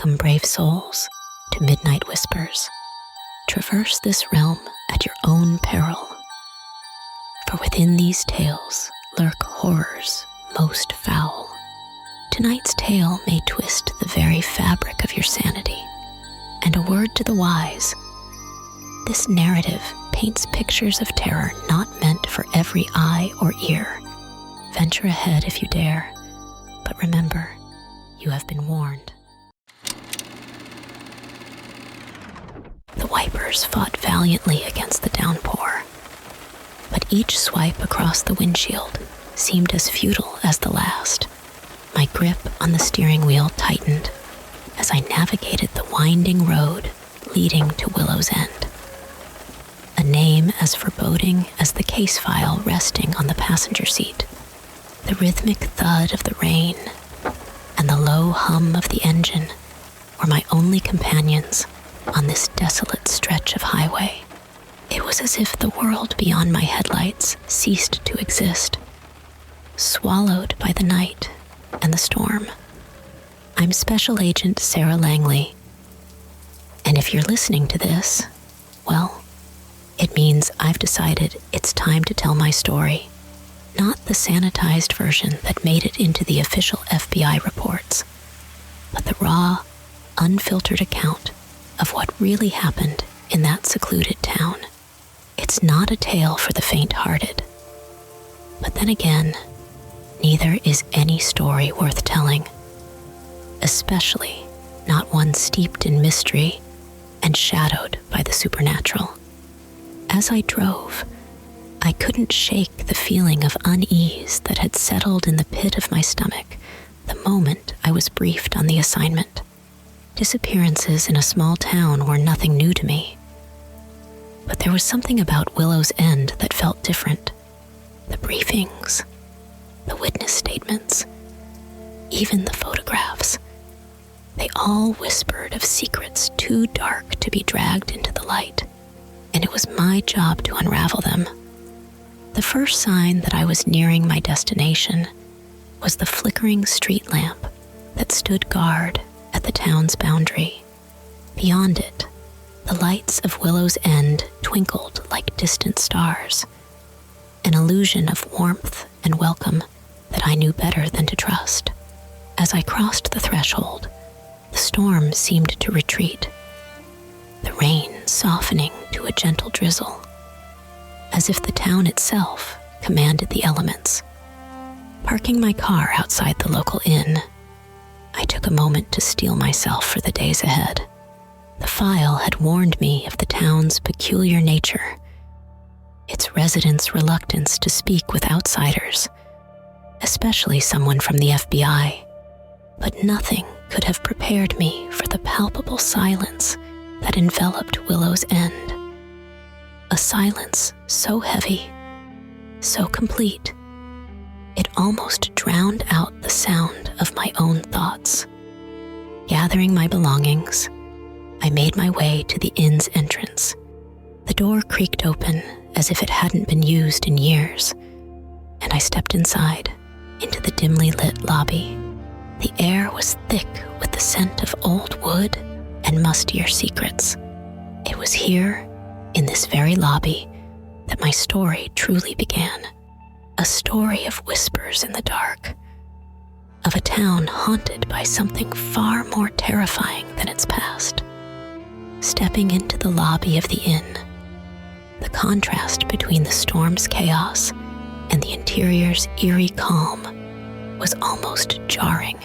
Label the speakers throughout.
Speaker 1: Welcome, brave souls, to Midnight Whispers. Traverse this realm at your own peril. For within these tales lurk horrors most foul. Tonight's tale may twist the very fabric of your sanity. And a word to the wise, this narrative paints pictures of terror not meant for every eye or ear. Venture ahead if you dare, but remember, you have been warned. The wipers fought valiantly against the downpour, but each swipe across the windshield seemed as futile as the last. My grip on the steering wheel tightened as I navigated the winding road leading to Willow's End. A name as foreboding as the case file resting on the passenger seat, the rhythmic thud of the rain, and the low hum of the engine were my only companions on this desolate stretch of highway. It was as if the world beyond my headlights ceased to exist, swallowed by the night and the storm. I'm Special Agent Sarah Langley, and if you're listening to this, well, it means I've decided it's time to tell my story. Not the sanitized version that made it into the official FBI reports, but the raw, unfiltered account of what really happened in that secluded town. It's not a tale for the faint-hearted. But then again, neither is any story worth telling, especially not one steeped in mystery and shadowed by the supernatural. As I drove, I couldn't shake the feeling of unease that had settled in the pit of my stomach the moment I was briefed on the assignment. Disappearances in a small town were nothing new to me. But there was something about Willow's End that felt different. The briefings, the witness statements, even the photographs. They all whispered of secrets too dark to be dragged into the light, and it was my job to unravel them. The first sign that I was nearing my destination was the flickering street lamp that stood guard at the town's boundary. Beyond it, the lights of Willow's End twinkled like distant stars, an illusion of warmth and welcome that I knew better than to trust. As I crossed the threshold, the storm seemed to retreat, the rain softening to a gentle drizzle, as if the town itself commanded the elements. Parking my car outside the local inn, I took a moment to steel myself for the days ahead. The file had warned me of the town's peculiar nature, its residents' reluctance to speak with outsiders, especially someone from the FBI. But nothing could have prepared me for the palpable silence that enveloped Willow's End. A silence so heavy, so complete, it almost drowned out the sound of my own thoughts. Gathering my belongings, I made my way to the inn's entrance. The door creaked open as if it hadn't been used in years, and I stepped inside into the dimly lit lobby. The air was thick with the scent of old wood and mustier secrets. It was here, in this very lobby, that my story truly began. A story of whispers in the dark, of a town haunted by something far more terrifying than its past. Stepping into the lobby of the inn, the contrast between the storm's chaos and the interior's eerie calm was almost jarring.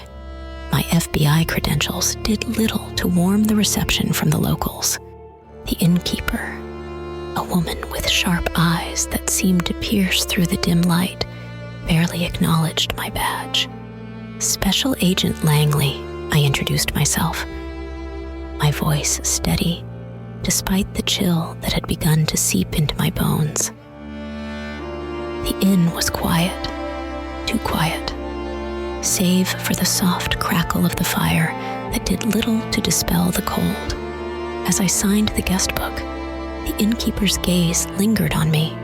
Speaker 1: My FBI credentials did little to warm the reception from the locals. The innkeeper, a woman with sharp eyes that seemed to pierce through the dim light, barely acknowledged my badge. Special Agent Langley, I introduced myself, my voice steady, despite the chill that had begun to seep into my bones. The inn was quiet, too quiet, save for the soft crackle of the fire that did little to dispel the cold. As I signed the guest book, the innkeeper's gaze lingered on me,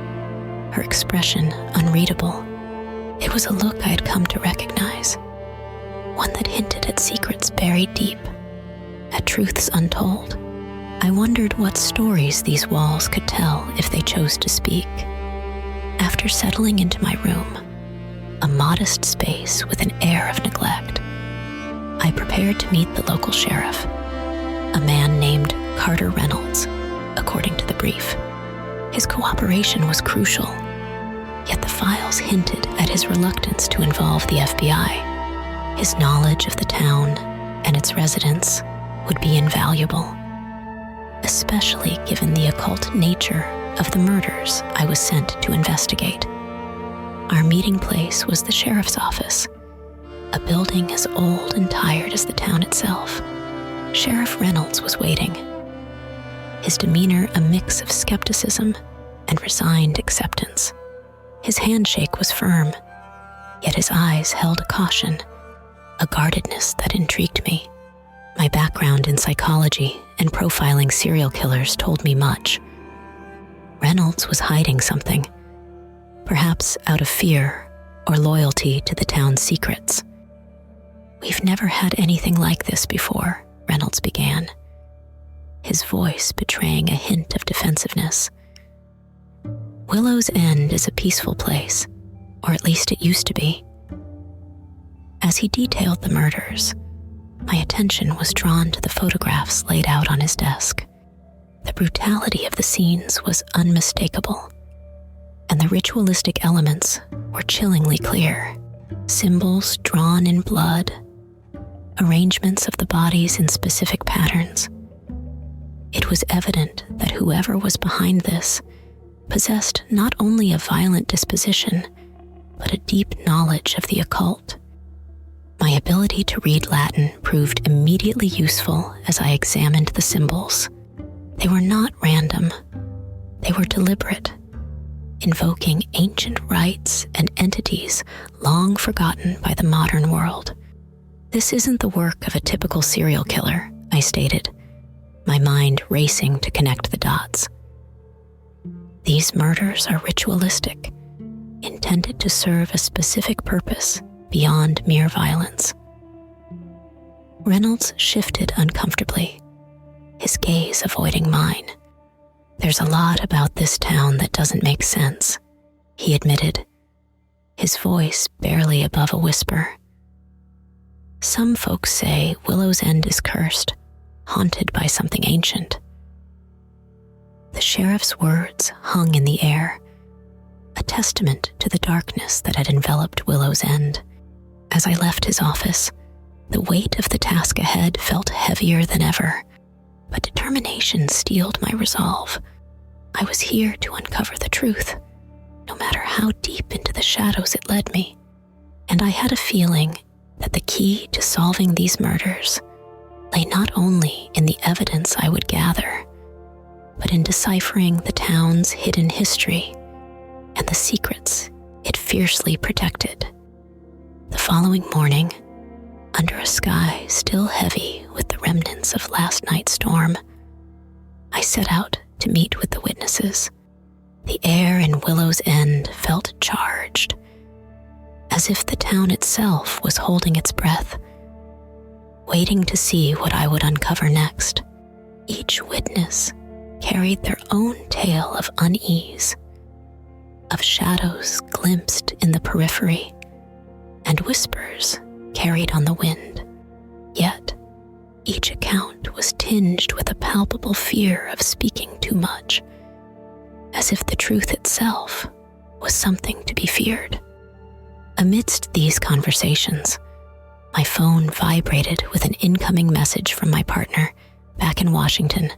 Speaker 1: her expression unreadable. It was a look I had come to recognize, one that hinted at secrets buried deep, at truths untold. I wondered what stories these walls could tell if they chose to speak. After settling into my room, a modest space with an air of neglect, I prepared to meet the local sheriff, a man named Carter Reynolds, according to the brief. His cooperation was crucial, yet the files hinted at his reluctance to involve the FBI. His knowledge of the town and its residents would be invaluable, especially given the occult nature of the murders I was sent to investigate. Our meeting place was the sheriff's office, a building as old and tired as the town itself. Sheriff Reynolds was waiting, his demeanor a mix of skepticism and resigned acceptance. His handshake was firm, yet his eyes held a caution, a guardedness that intrigued me. My background in psychology and profiling serial killers told me much. Reynolds was hiding something, perhaps out of fear or loyalty to the town's secrets. "We've never had anything like this before," Reynolds began, his voice betraying a hint of defensiveness. "Willow's End is a peaceful place, or at least it used to be." As he detailed the murders, my attention was drawn to the photographs laid out on his desk. The brutality of the scenes was unmistakable, and the ritualistic elements were chillingly clear. Symbols drawn in blood, arrangements of the bodies in specific patterns. It was evident that whoever was behind this possessed not only a violent disposition, but a deep knowledge of the occult. My ability to read Latin proved immediately useful as I examined the symbols. They were not random. They were deliberate, invoking ancient rites and entities long forgotten by the modern world. "This isn't the work of a typical serial killer," I stated, my mind racing to connect the dots. "These murders are ritualistic, intended to serve a specific purpose beyond mere violence." Reynolds shifted uncomfortably, his gaze avoiding mine. "There's a lot about this town that doesn't make sense," he admitted, his voice barely above a whisper. "Some folks say Willow's End is cursed, haunted by something ancient." The sheriff's words hung in the air, a testament to the darkness that had enveloped Willow's End. As I left his office, the weight of the task ahead felt heavier than ever, but determination steeled my resolve. I was here to uncover the truth, no matter how deep into the shadows it led me. And I had a feeling that the key to solving these murders lay not only in the evidence I would gather, but in deciphering the town's hidden history and the secrets it fiercely protected. The following morning, under a sky still heavy with the remnants of last night's storm, I set out to meet with the witnesses. The air in Willow's End felt charged, as if the town itself was holding its breath, waiting to see what I would uncover next. Each witness carried their own tale of unease, of shadows glimpsed in the periphery, and whispers carried on the wind. Yet, each account was tinged with a palpable fear of speaking too much, as if the truth itself was something to be feared. Amidst these conversations, my phone vibrated with an incoming message from my partner back in Washington,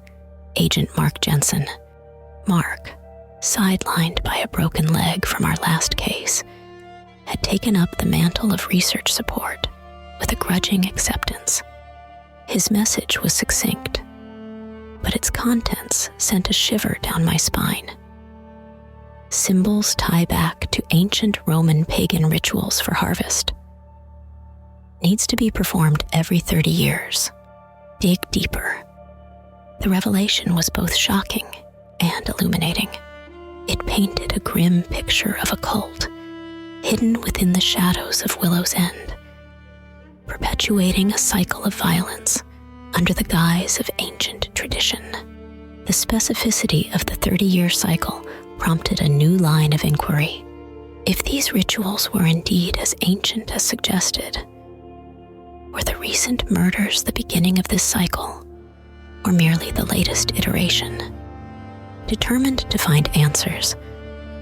Speaker 1: Agent Mark Jensen. Mark, sidelined by a broken leg from our last case, had taken up the mantle of research support with a grudging acceptance. His message was succinct, but its contents sent a shiver down my spine. Symbols tie back to ancient Roman pagan rituals for harvest. Needs to be performed every 30 years. Dig deeper. The revelation was both shocking and illuminating. It painted a grim picture of a cult hidden within the shadows of Willow's End, perpetuating a cycle of violence under the guise of ancient tradition. The specificity of the 30-year cycle prompted a new line of inquiry. If these rituals were indeed as ancient as suggested, were the recent murders the beginning of this cycle, or merely the latest iteration? Determined to find answers,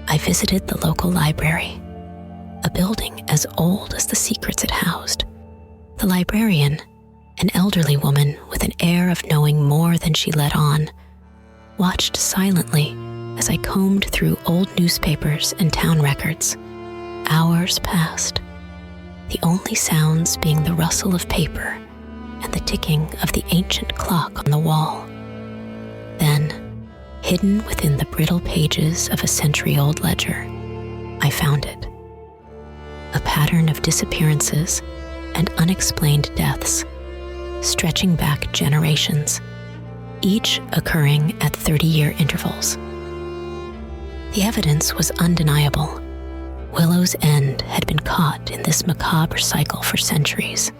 Speaker 1: I visited the local library, a building as old as the secrets it housed. The librarian, an elderly woman with an air of knowing more than she let on, watched silently as I combed through old newspapers and town records. Hours passed, the only sounds being the rustle of paper and the ticking of the ancient clock on the wall. Then, hidden within the brittle pages of a century-old ledger, I found it. A pattern of disappearances and unexplained deaths, stretching back generations, each occurring at 30-year intervals. The evidence was undeniable. Willow's End had been caught in this macabre cycle for centuries,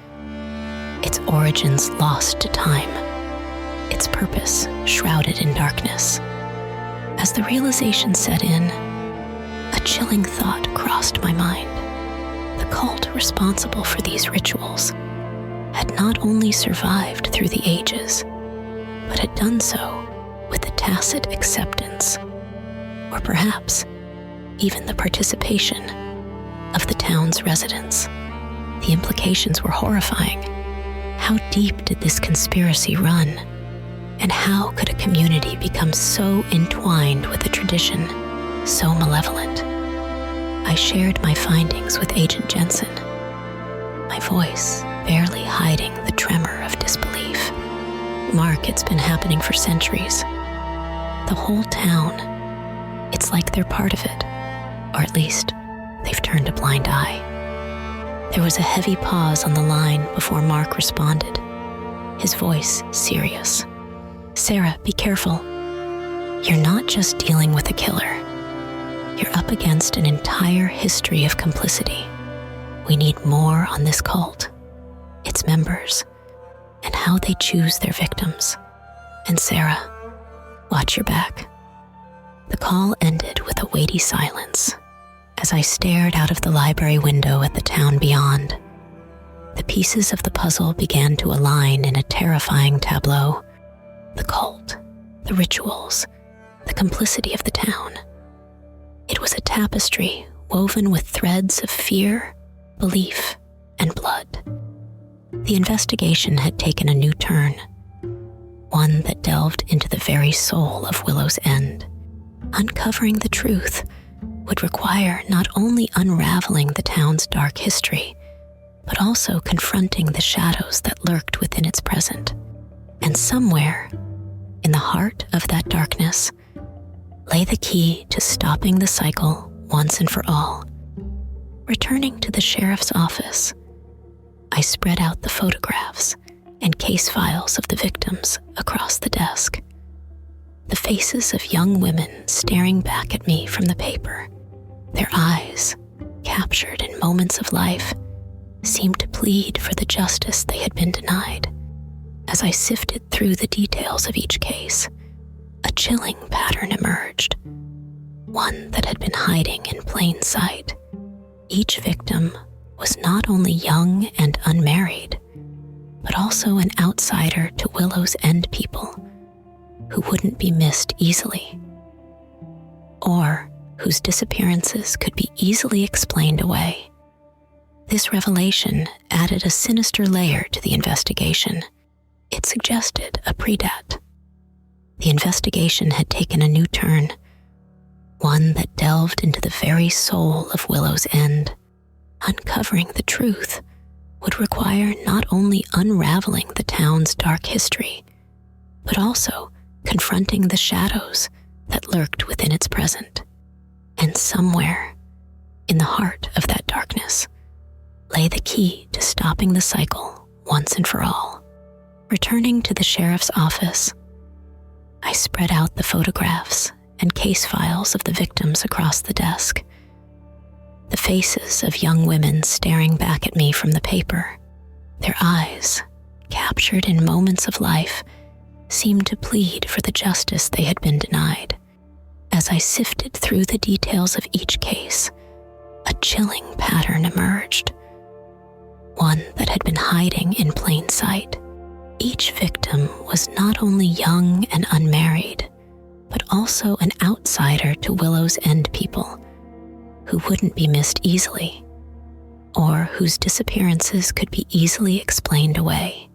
Speaker 1: its origins lost to time, its purpose shrouded in darkness. As the realization set in, a chilling thought crossed my mind. The cult responsible for these rituals had not only survived through the ages, but had done so with the tacit acceptance, or perhaps even the participation, of the town's residents. The implications were horrifying. How deep did this conspiracy run? And how could a community become so entwined with a tradition so malevolent? I shared my findings with Agent Jensen, my voice barely hiding the tremor of disbelief. Mark, it's been happening for centuries. The whole town, it's like they're part of it, or at least they've turned a blind eye. There was a heavy pause on the line before Mark responded, his voice serious. Sarah, be careful. You're not just dealing with a killer. You're up against an entire history of complicity. We need more on this cult, its members, and how they choose their victims. And Sarah, watch your back. The call ended with a weighty silence as I stared out of the library window at the town beyond. The pieces of the puzzle began to align in a terrifying tableau. The cult, the rituals, the complicity of the town. It was a tapestry woven with threads of fear, belief, and blood. The investigation had taken a new turn, one that delved into the very soul of Willow's End. Uncovering the truth would require not only unraveling the town's dark history, but also confronting the shadows that lurked within its present. And somewhere, in the heart of that darkness, lay the key to stopping the cycle once and for all. Returning to the sheriff's office, I spread out the photographs and case files of the victims across the desk. The faces of young women staring back at me from the paper, their eyes, captured in moments of life, seemed to plead for the justice they had been denied. As I sifted through the details of each case, a chilling pattern emerged, one that had been hiding in plain sight. Each victim was not only young and unmarried, but also an outsider to Willow's End people who wouldn't be missed easily, or whose disappearances could be easily explained away. This revelation added a sinister layer to the investigation. It suggested a predat. The investigation had taken a new turn, one that delved into the very soul of Willow's End. Uncovering the truth would require not only unraveling the town's dark history, but also confronting the shadows that lurked within its present. And somewhere, in the heart of that darkness, lay the key to stopping the cycle once and for all. Returning to the sheriff's office, I spread out the photographs and case files of the victims across the desk. The faces of young women staring back at me from the paper, their eyes, captured in moments of life, seemed to plead for the justice they had been denied. As I sifted through the details of each case, a chilling pattern emerged, one that had been hiding in plain sight. Each victim was not only young and unmarried, but also an outsider to Willow's End people, who wouldn't be missed easily, or whose disappearances could be easily explained away.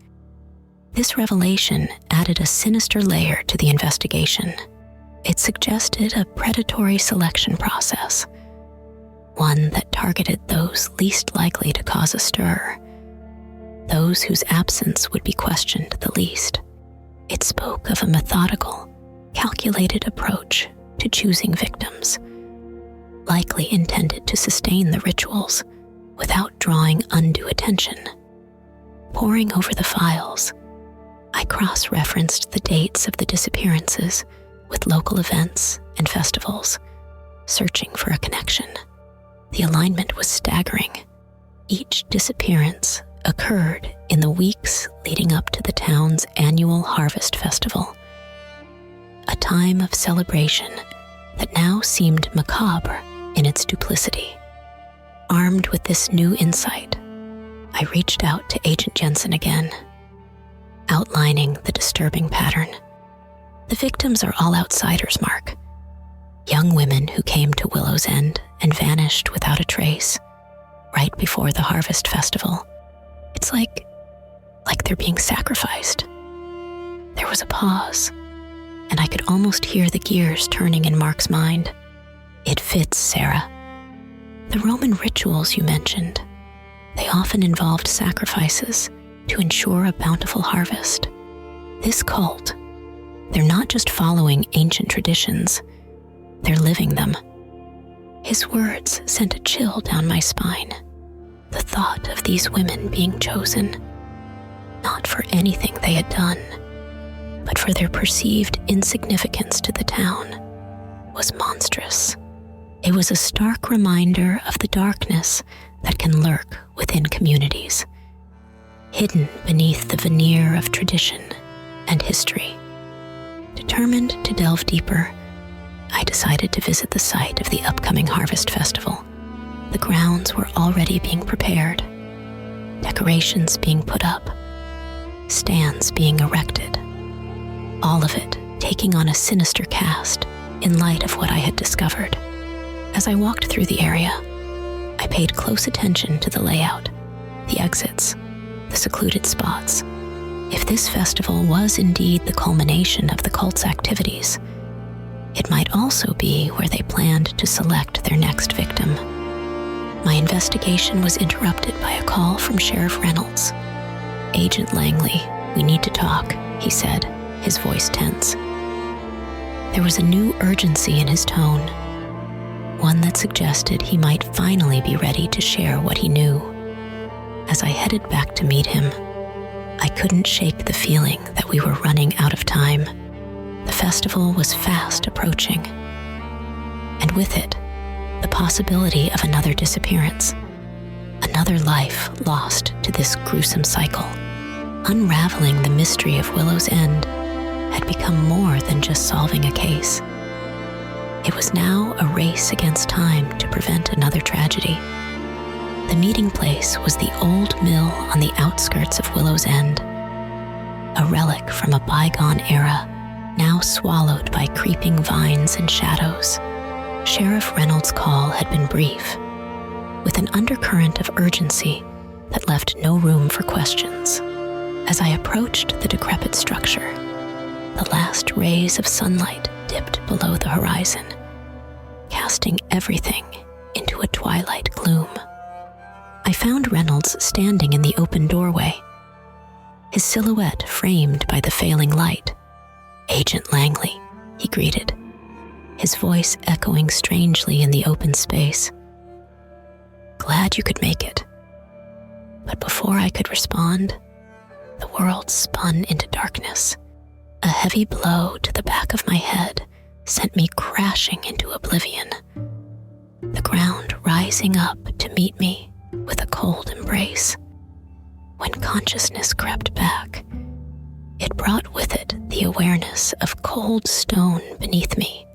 Speaker 1: This revelation added a sinister layer to the investigation. It suggested a predatory selection process, one that targeted those least likely to cause a stir, those whose absence would be questioned the least. It spoke of a methodical, calculated approach to choosing victims, likely intended to sustain the rituals without drawing undue attention. Poring over the files, I cross-referenced the dates of the disappearances with local events and festivals, searching for a connection. The alignment was staggering. Each disappearance occurred in the weeks leading up to the town's annual harvest festival, a time of celebration that now seemed macabre in its duplicity. Armed with this new insight, I reached out to Agent Jensen again, outlining the disturbing pattern. The victims are all outsiders, Mark. Young women who came to Willow's End and vanished without a trace, right before the harvest festival. It's like they're being sacrificed. There was a pause, and I could almost hear the gears turning in Mark's mind. It fits, Sarah. The Roman rituals you mentioned, they often involved sacrifices to ensure a bountiful harvest. This cult, they're not just following ancient traditions, they're living them. His words sent a chill down my spine. The thought of these women being chosen, not for anything they had done, but for their perceived insignificance to the town, was monstrous. It was a stark reminder of the darkness that can lurk within communities, hidden beneath the veneer of tradition and history. Determined to delve deeper, I decided to visit the site of the upcoming harvest festival. The grounds were already being prepared, decorations being put up, stands being erected, all of it taking on a sinister cast in light of what I had discovered. As I walked through the area, I paid close attention to the layout, the exits, the secluded spots. If this festival was indeed the culmination of the cult's activities, it might also be where they planned to select their next victim. My investigation was interrupted by a call from Sheriff Reynolds. "Agent Langley, we need to talk," he said, his voice tense. There was a new urgency in his tone, one that suggested he might finally be ready to share what he knew. As I headed back to meet him, I couldn't shake the feeling that we were running out of time. The festival was fast approaching, and with it, the possibility of another disappearance, another life lost to this gruesome cycle. Unraveling the mystery of Willow's End had become more than just solving a case. It was now a race against time to prevent another tragedy. The meeting place was the old mill on the outskirts of Willow's End, a relic from a bygone era, now swallowed by creeping vines and shadows. Sheriff Reynolds' call had been brief, with an undercurrent of urgency that left no room for questions. As I approached the decrepit structure, the last rays of sunlight dipped below the horizon, casting everything into a twilight gloom. I found Reynolds standing in the open doorway, his silhouette framed by the failing light. "Agent Langley," he greeted, his voice echoing strangely in the open space. "Glad you could make it." But before I could respond, the world spun into darkness. A heavy blow to the back of my head sent me crashing into oblivion, the ground rising up to meet me with a cold embrace. When consciousness crept back, it brought with it the awareness of cold stone beneath me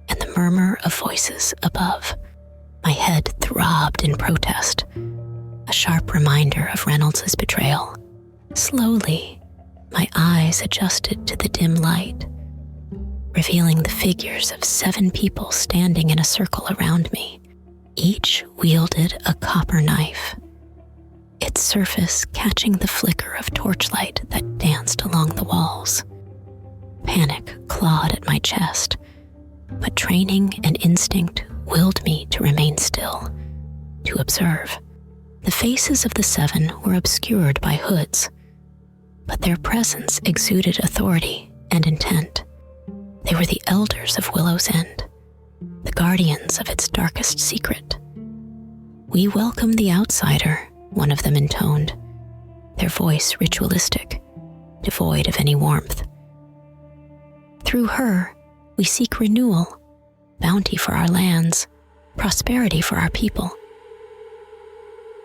Speaker 1: and the murmur of voices above. My head throbbed in protest, a sharp reminder of Reynolds' betrayal. Slowly, my eyes adjusted to the dim light, revealing the figures of 7 people standing in a circle around me. Each wielded a copper knife, its surface catching the flicker of torchlight that danced along the walls. Panic clawed at my chest, but training and instinct willed me to remain still, to observe. The faces of the 7 were obscured by hoods, but their presence exuded authority and intent. They were the elders of Willow's End, the guardians of its darkest secret. "We welcome the outsider," one of them intoned, their voice ritualistic, devoid of any warmth. "Through her, we seek renewal, bounty for our lands, prosperity for our people."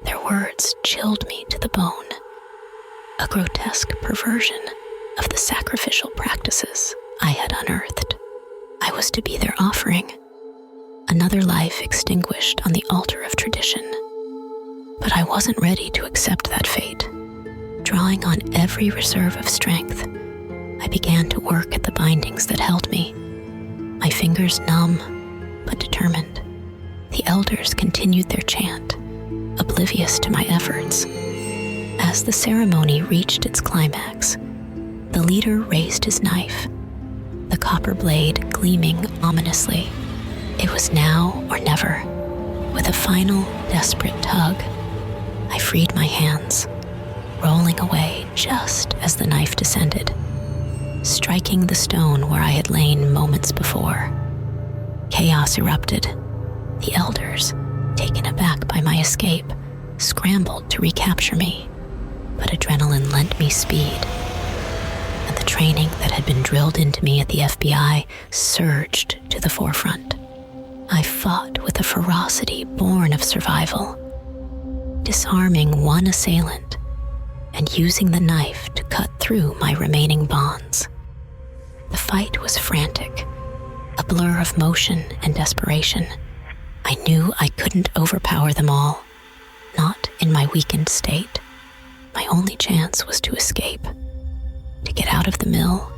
Speaker 1: Their words chilled me to the bone, a grotesque perversion of the sacrificial practices I had unearthed. I was to be their offering, another life extinguished on the altar of tradition. But I wasn't ready to accept that fate. Drawing on every reserve of strength, I began to work at the bindings that held me, my fingers numb but determined. The elders continued their chant, oblivious to my efforts. As the ceremony reached its climax, the leader raised his knife, the copper blade gleaming ominously. It was now or never. With a final, desperate tug, I freed my hands, rolling away just as the knife descended, striking the stone where I had lain moments before. Chaos erupted. The elders, taken aback by my escape, scrambled to recapture me, but adrenaline lent me speed, and the training that had been drilled into me at the FBI surged to the forefront. I fought with a ferocity born of survival, disarming one assailant and using the knife to cut through my remaining bonds. The fight was frantic, a blur of motion and desperation. I knew I couldn't overpower them all, not in my weakened state. My only chance was to escape, to get out of the mill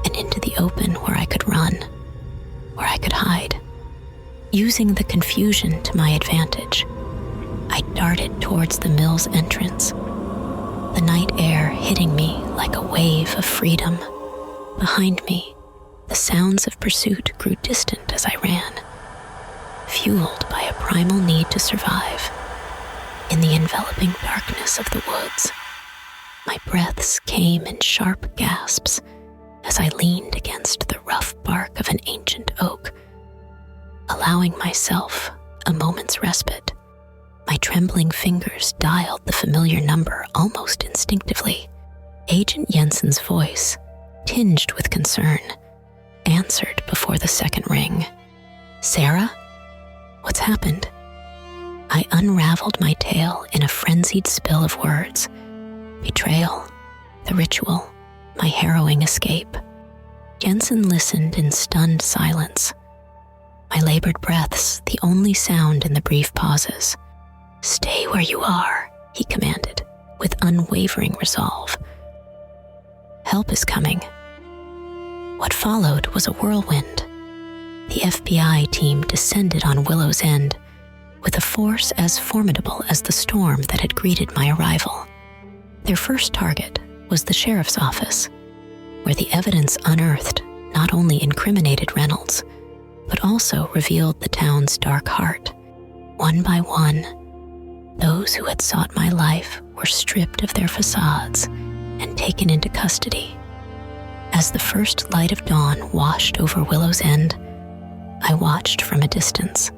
Speaker 1: and into the open where I could run, where I could hide. Using the confusion to my advantage, I darted towards the mill's entrance, the night air hitting me like a wave of freedom. Behind me, the sounds of pursuit grew distant as I ran, fueled by a primal need to survive. In the enveloping darkness of the woods, my breaths came in sharp gasps as I leaned against the rough bark of an ancient oak, allowing myself a moment's respite. My trembling fingers dialed the familiar number almost instinctively. Agent Jensen's voice, tinged with concern, answered before the second ring. "Sarah? What's happened?" I unraveled my tale in a frenzied spill of words. Betrayal, the ritual, my harrowing escape. Jensen listened in stunned silence, my labored breaths the only sound in the brief pauses. "Stay where you are," he commanded, with unwavering resolve. "Help is coming." What followed was a whirlwind. The FBI team descended on Willow's End with a force as formidable as the storm that had greeted my arrival. Their first target was the sheriff's office, where the evidence unearthed not only incriminated Reynolds, but also revealed the town's dark heart. One by one, those who had sought my life were stripped of their facades and taken into custody. As the first light of dawn washed over Willow's End, I watched from a distance.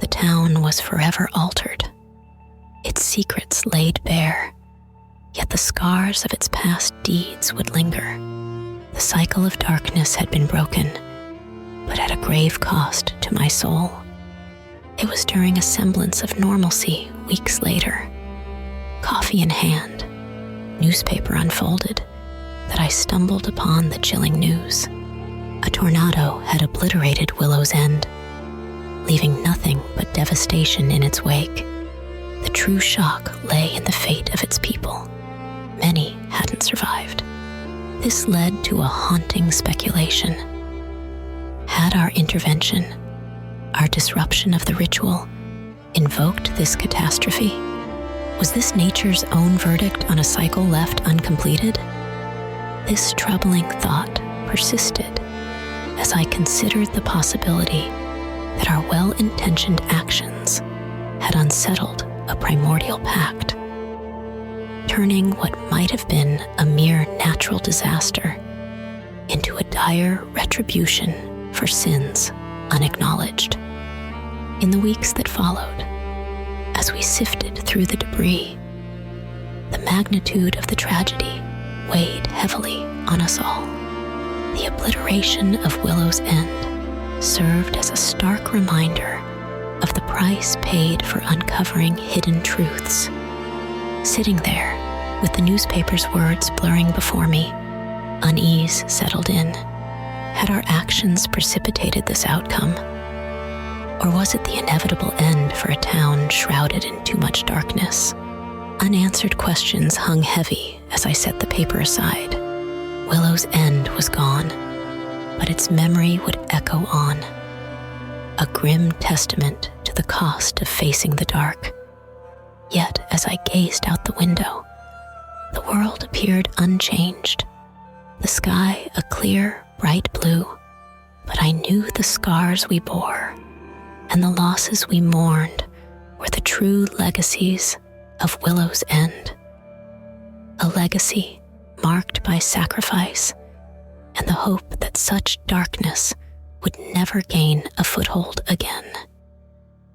Speaker 1: The town was forever altered, its secrets laid bare, yet the scars of its past deeds would linger. The cycle of darkness had been broken, but at a grave cost to my soul. It was during a semblance of normalcy weeks later, coffee in hand, newspaper unfolded that I stumbled upon the chilling news. A tornado had obliterated Willow's End, leaving nothing but devastation in its wake. The true shock lay in the fate of its people. Many hadn't survived. This led to a haunting speculation. Had our intervention, our disruption of the ritual, invoked this catastrophe? Was this nature's own verdict on a cycle left uncompleted? This troubling thought persisted as I considered the possibility that our well-intentioned actions had unsettled a primordial pact, turning what might have been a mere natural disaster into a dire retribution for sins unacknowledged. In the weeks that followed, as we sifted through the debris, the magnitude of the tragedy weighed heavily on us all. The obliteration of Willow's End served as a stark reminder of the price paid for uncovering hidden truths. Sitting there, with the newspaper's words blurring before me, unease settled in. Had our actions precipitated this outcome? Or was it the inevitable end for a town shrouded in too much darkness? Unanswered questions hung heavy as I set the paper aside. Willow's End was gone, but its memory would echo on, a grim testament to the cost of facing the dark. Yet, as I gazed out the window, the world appeared unchanged. The sky a clear, bright blue, but I knew the scars we bore and the losses we mourned were the true legacies of Willow's End. A legacy marked by sacrifice and the hope that such darkness would never gain a foothold again.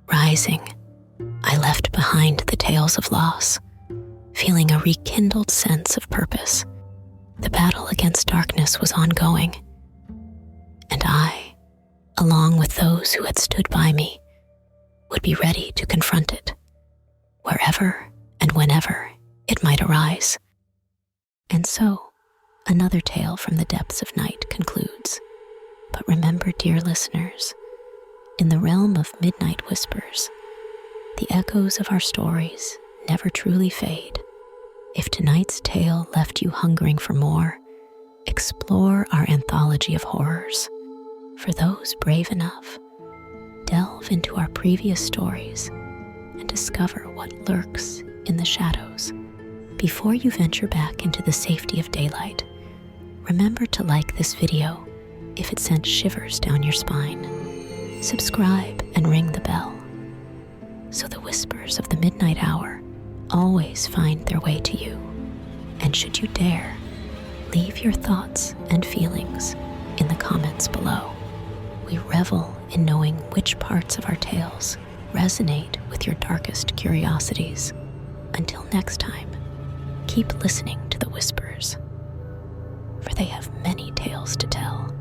Speaker 1: Rising, I left behind the tales of loss, feeling a rekindled sense of purpose. The battle against darkness was ongoing, and I, along with those who had stood by me, would be ready to confront it, wherever and whenever it might arise. And so, another tale from the depths of night concludes. But remember, dear listeners, in the realm of midnight whispers, the echoes of our stories never truly fade. If tonight's tale left you hungering for more, explore our anthology of horrors. For those brave enough, delve into our previous stories and discover what lurks in the shadows. Before you venture back into the safety of daylight, remember to like this video if it sent shivers down your spine. Subscribe and ring the bell so the whispers of the midnight hour always find their way to you. And should you dare, leave your thoughts and feelings in the comments below. We revel in knowing which parts of our tales resonate with your darkest curiosities. Until next time, keep listening to the whispers, for they have many tales to tell.